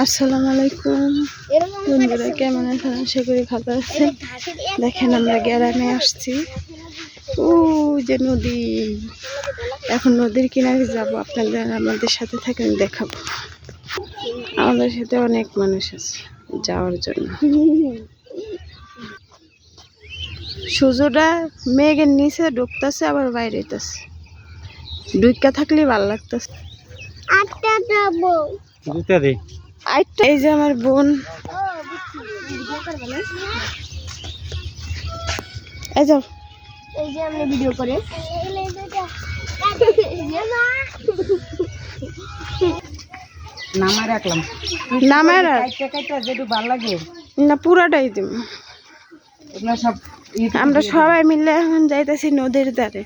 আসসালামু আলাইকুম বন্ধুরা, কেমন আছেন? আশা করি ভালো আছেন। দেখেন আমরা গ্রামে আসছি, ও যে নদী, এখন নদীর কিনারে যাব। আপনাদের আমাদের সাথে থাকেন, দেখাবো। আমাদের সাথে অনেক মানুষ আছে যাওয়ার জন্য। সূর্যটা মেঘের নিচে ঢুকতেছে, আবার বাইরে হইতেছে। ডুইকা থাকলে ভালো লাগতেছে। এই যে আমার বোন, এই যাও, এই যে আমরা ভিডিও করে নামায় রাখলাম। নামায় যেটু ভালো লাগে না পুরাটাই দিব। সব আমরা সবাই মিলে এখন যাইতেছি নদীর ধারে।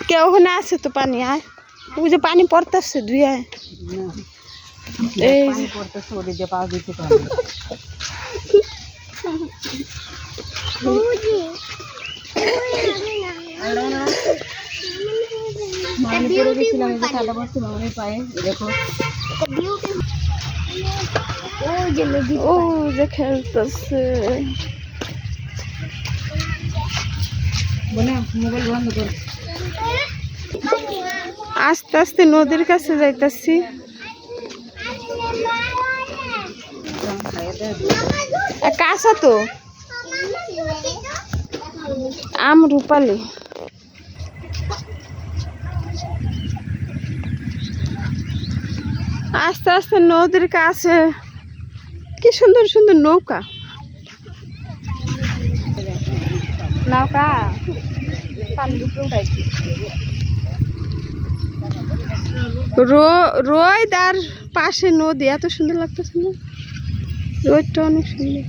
কে ওখানে আছে তো পানি? আয়, ওই যে পানি পড়তেছে, ধুয়ে এই পড়তেছে, ওদের যে পাওয়া দিতে ও যে খেলতেছে। মোবাইল বন্ধ কর। আস্তে আস্তে নদীর কাছে যাইতেছি। কাঁচা তো আম রূপালি। আস্তে আস্তে নদীর কাছে, কি সুন্দর সুন্দর নৌকা। নৌকা রোদ আর পাশে নদী, এত সুন্দর লাগতেছে না? রোদটা অনেক সুন্দর।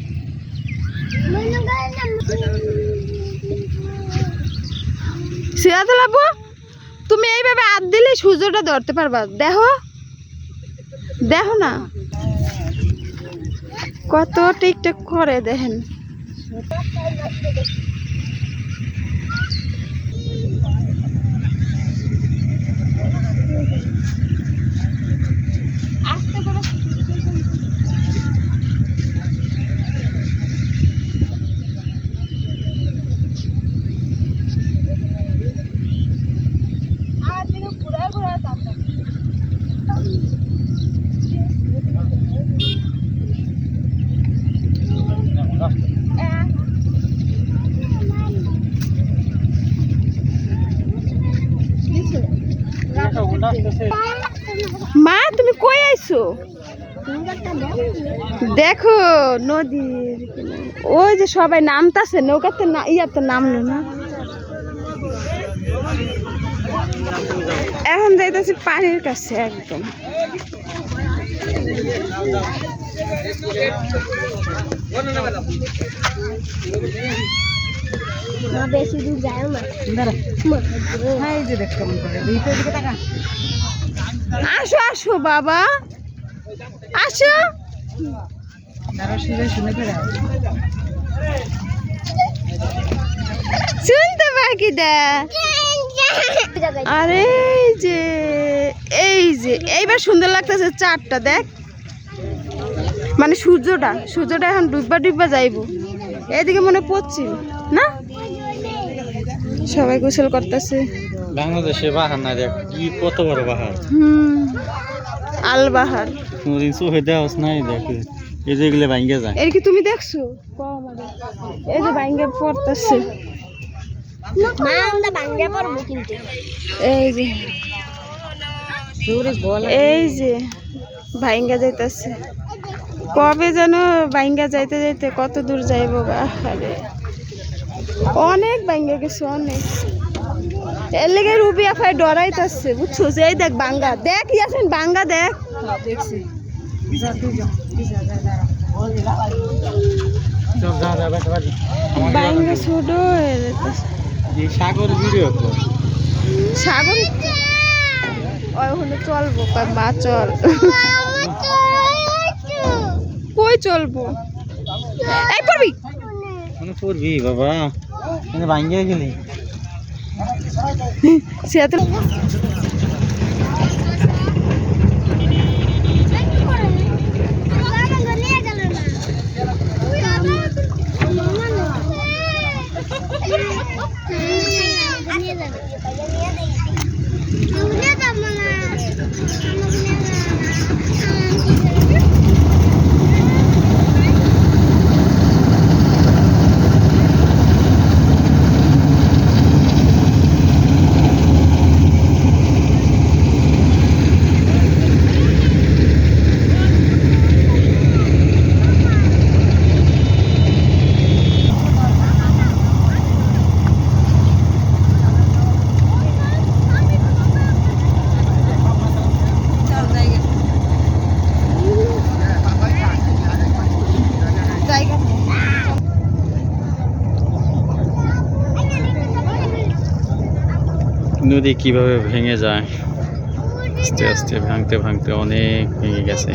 সিরাজুল আপু, তুমি এইভাবে হাত দিলে সূর্যটা ধরতে পারবা। দেখো দেখো না কত টিকটক করে, দেখেন। মা, তুমি কই আইছো? দেখো নদীর, ওই যে সবাই নামতাছে নৌকাতে, না ইয়াতে নামলো না। এখন যাইতেছি পানির কাছে একদম। বেশি দূর যায় না। আসো আসো বাবা, আসো। শুনতে বাকি দা। আরে এই যে এইবার সুন্দর লাগতেছে চারটা, দেখ। মানে সূর্যটা এখন ডুববা যাইব। এদিকে মনে পড়ছিল না, সবাই গোসল করতেছে। বাংলাদেশে বাহার না, দেখ কি কত বড় বাহার। আল বাহার কোনদিন চোখে দেওয়া নাই। দেখ এই যে এগুলো ভাঙ্গে যায়। এর কি তুমি দেখছো? এই যে ভাঙ্গে পড়তেছে। এই যে ভাঙ্গা যাইতেছে। কবে যেন ভাঙ্গা যাইতে যাইতে কত দূর যাইব। আরে অনেক ভাঙ্গা গেছে, অনেক। এর লেগে রুবি আফাই ডরাইতেছে, বুঝছো? যে এই দেখ ভাঙ্গা, দেখ ইয়াছেন ভাঙ্গা, দেখ। দেখছি ভাঙ্গা ছোট হয়ে যেতেছে। সাগর ভিডিও, সাগর ওই হলে চলবো, মা চল। ওই চলবো। এই পড়বি মানে পড়বি বাবা, মানে ভাঙ্গে গেলি সে এত নদী কিভাবে ভেঙে যায়, আস্তে আস্তে ভাঙতে ভাঙতে অনেক ভেঙে গেছে।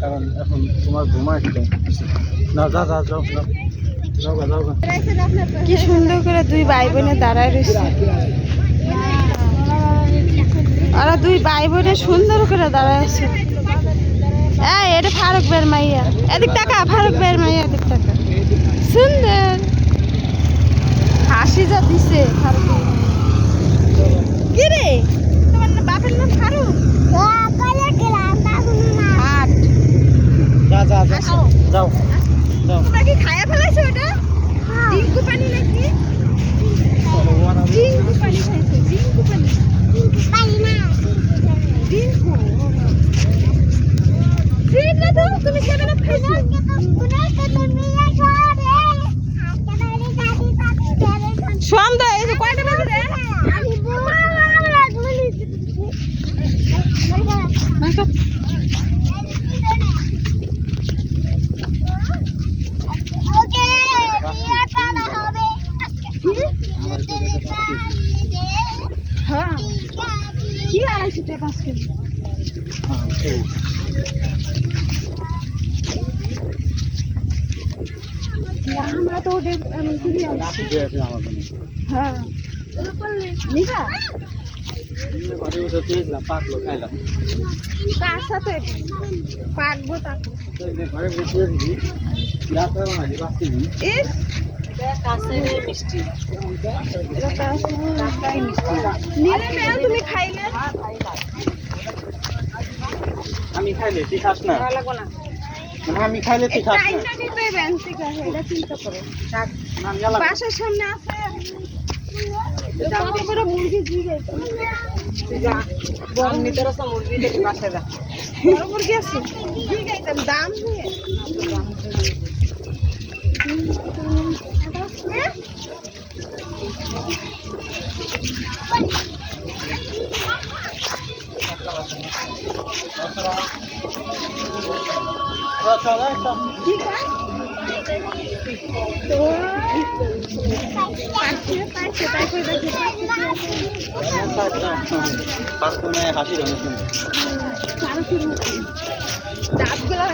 কারণ এখন তোমার ঘুমা না, যা যা যাও যাও যাও। কি সুন্দর করে দুই ভাই বোনে দাঁড়ায় রয়েছে। ওরা দুই ভাই বোনে সুন্দর করে দাঁড়ায় আছে। এই এটা ফারুক বের মাইয়া, এদিক টাকা ফারুক বের মাইয়া, এদিক টাকা। সুন্দর হাসি যা দিছে ফারুক। কি রে তোমার বাপের নাম ফারুক? হাট যা যা যা যাও যাও। তোমরা কি খায়া ফেলাইছো এটা? জিঙ্কু পানি নাকি? জিঙ্কু পানি খাইছো? জিঙ্কু পানি? জিঙ্কু ফ্রিজ না তো তুমি সেভেন আপ খাইছো? সন্ধ্যা এই যে কয়টা বাজে রে? হ্যাঁ কি আড়াইশো টাকা 5 কেজি। আমরা তো ওদের হ্যাঁ নিকা পাকলো খাইলাম কার সাথে পাকবো তাকে। ইস তুমি খাইলে আমি খাইলে তুই খাস না? আমি খাইলে তুই খাস না? বাসার সামনে আছে কত বড় মুরগি বড় মুরগি আছে দাম ঠিক আছে হাসি দাঁতগুলো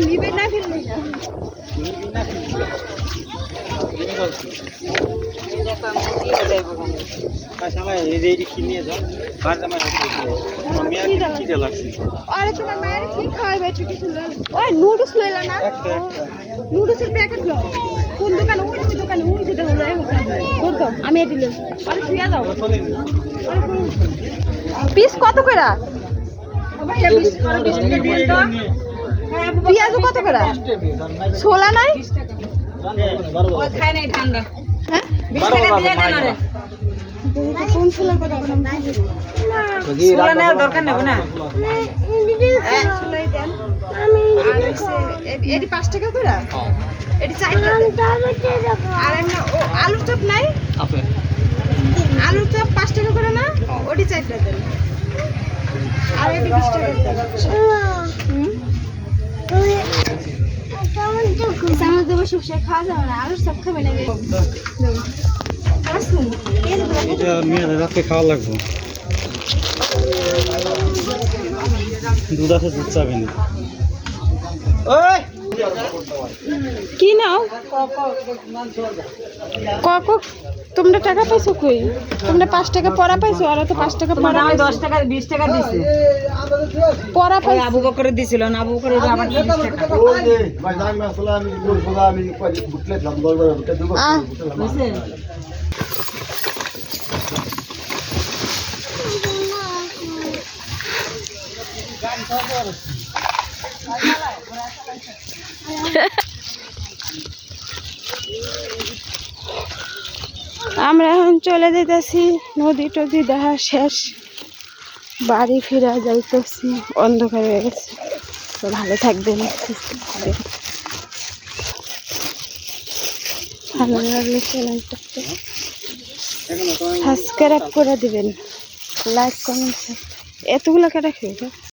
নিবে না ফেলবে না আরে তোমার মায়ের কি খাওয়াবে একটু কিছু ওই নুডলস লইলা না নুডলসের প্যাকেট লো কোন দোকানে ওই দোকানে ওই যেটা হলো কত আমি এটি লই আরে শুয়া যাও পিস কত করে পেঁয়াজ কত করে ছোলা নাই খায় নাই ঠান্ডা হ্যাঁ কোন ছোলা কথা ছোলা নেওয়ার দরকার নেব না এটি 5 টাকা করে এটি 4 টাকা আর আলুটা এটা মেয়েদের রাতে খাওয়া লাগবে। দুধ আছে, দুধ চাবেন। কি নাও কক, তোমরা টাকা পাইছো কই? তোমরা 5 টাকা পড়া পাইছো? আর তো 5 টাকা পড়া, 10 টাকা 20 টাকা দিছে। পড়া ওই পাইছো। আবু বকরে দিছিল না, আবু বকরে আবার 20 টাকা। বুঝছে? আমরা এখন চলে যেতেছি, নদী টদি দেখা শেষ, বাড়ি ফিরে যাইতেছি, অন্ধকার হয়ে গেছে। তো ভালো থাকবেন, সুস্থ থাকবেন। ভালো লাগলে চ্যানেলটাকে সাবস্ক্রাইব করে দিবেন, লাইক কমেন্ট। এতগুলো কেটে খেয়ে